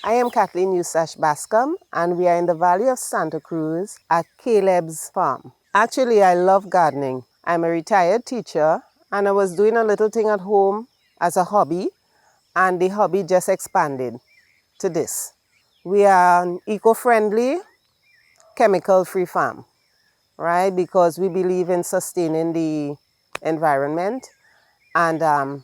I am Kathleen Eustache-Bascombe, and we are in the Valley of Santa Cruz at Kaleb's farm. Actually, I love gardening. I'm a retired teacher, and I was doing a little thing at home as a hobby, and the hobby just expanded to this. We are an eco-friendly, chemical-free farm, right? Because we believe in sustaining the environment and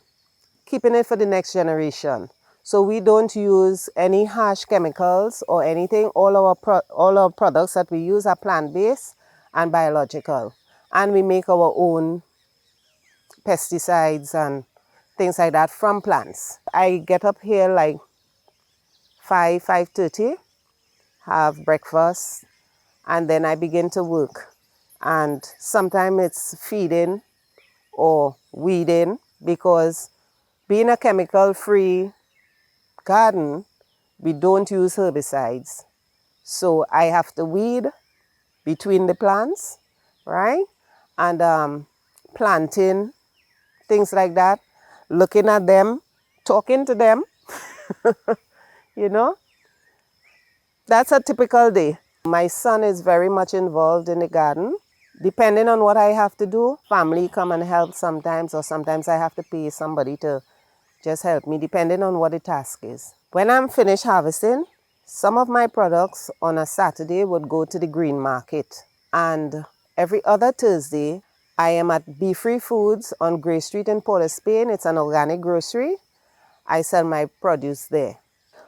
keeping it for the next generation. So we don't use any harsh chemicals or anything. All our products that we use are plant-based and biological. And we make our own pesticides and things like that from plants. I get up here like 5:30, have breakfast, and then I begin to work. And sometimes it's feeding or weeding, because being a chemical-free garden, we don't use herbicides. So I have to weed between the plants, right? And planting, things like that, looking at them, talking to them, you know? That's a typical day. My son is very much involved in the garden. Depending on what I have to do, family come and help sometimes, or sometimes I have to pay somebody to just help me, depending on what the task is. When I'm finished harvesting, some of my products on a Saturday would go to the green market. And every other Thursday, I am at Be Free Foods on Gray Street in Port of Spain. It's an organic grocery. I sell my produce there.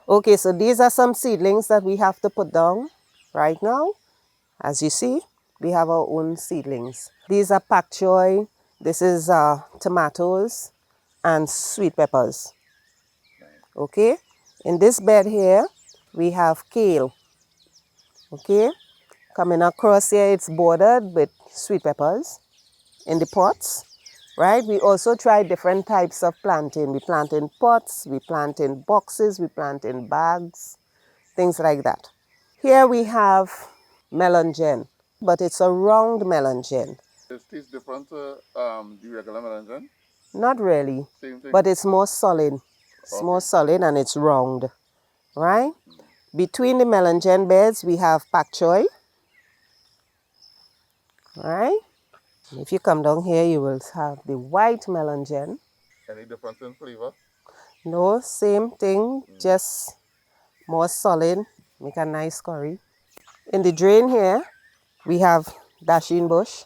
Okay, so these are some seedlings that we have to put down right now. As you see, we have our own seedlings. These are pak choy. This is tomatoes and sweet peppers. Okay, in this bed here, we have kale. Okay, coming across here, it's bordered with sweet peppers in the pots, right? We also try different types of planting. We plant in pots, we plant in boxes, we plant in bags, things like that. Here we have melongen, but it's a round melongen. It tastes different to the regular melon? Not really, Same thing? but it's more solid. It's Okay. more solid and it's round, right? Between the melongen beds, we have pak choy, right? If you come down here, you will have the white melongen. Any difference in flavor? No, same thing, just more solid, make a nice curry. In the drain here, we have dasheen bush,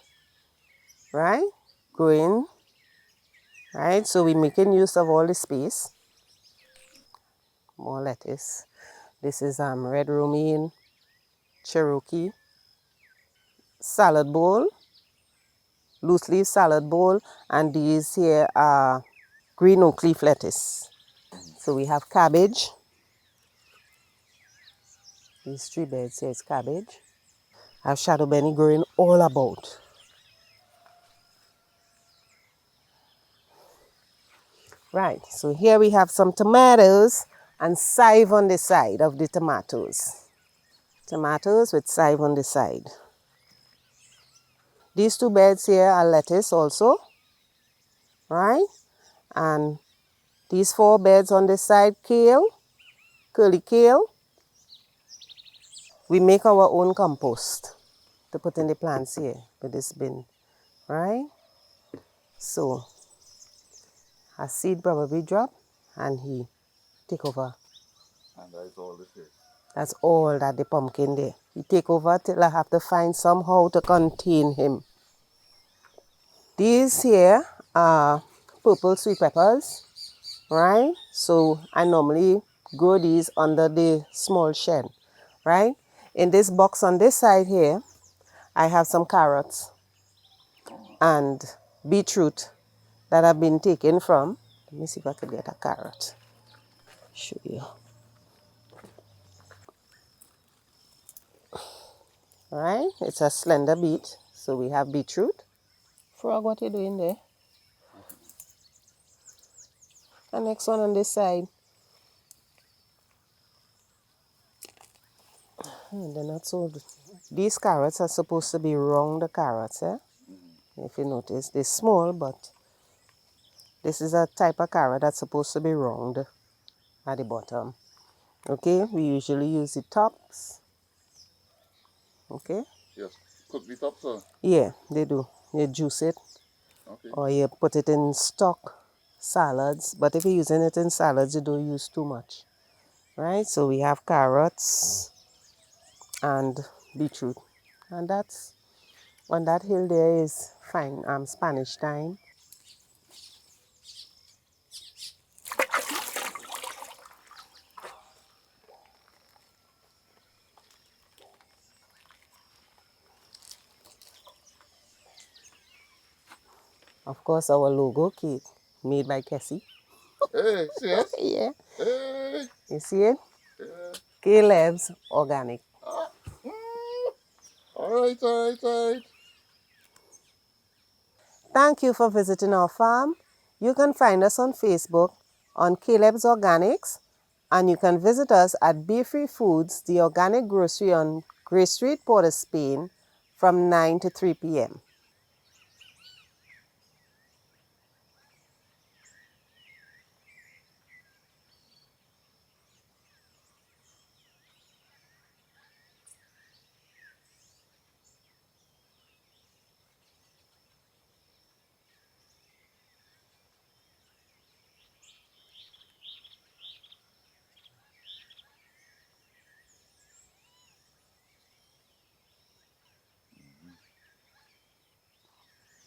right? Growing, right? So we're making use of all the space. More lettuce. This is red romaine, Cherokee, salad bowl, loose leaf salad bowl, and these here are green oak leaf lettuce. So we have cabbage. These 3 beds here is cabbage. I have shadow benny growing all about. Right, so here we have some tomatoes and chive on the side of the tomatoes. Tomatoes with chive on the side. These 2 beds here are lettuce also, right? And these 4 beds on this side, kale, curly kale. We make our own compost to put in the plants here with this bin, right? So a seed probably drop and he take over. And that's all this is? That's all that the pumpkin there. He take over till I have to find somehow to contain him. These here are purple sweet peppers, right? So I normally grow these under the small shed, right? In this box on this side here, I have some carrots and beetroot that have been taken from. Let me see if I could get a carrot. Show you. Right? It's a slender beet. So we have beetroot. Frog, what you doing there? The next one on this side. They're not so. These carrots are supposed to be round carrots, eh? If you notice, they're small, but this is a type of carrot that's supposed to be round at the bottom. Okay, we usually use the tops. Okay. Yes. Cook the top, sir. Yeah, they do. You juice it Okay. or you put it in stock salads. But if you're using it in salads, you don't use too much. Right? So we have carrots and beetroot. And that's on that hill there is fine Spanish thyme. Of course our logo cake made by Kessie. Hey, serious? Yeah. Hey. You see it? Yeah. Kaleb's organic. Ah. All right, all right, all right. Thank you for visiting our farm. You can find us on Facebook on Kaleb's Organics, and you can visit us at Be Free Foods, the organic grocery on Gray Street, Port of Spain, from 9 to 3 p.m.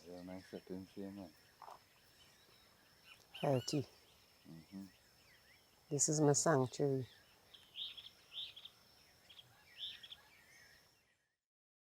Yeah, nice settings here, man. Healthy. Mm-hmm. This is my sanctuary.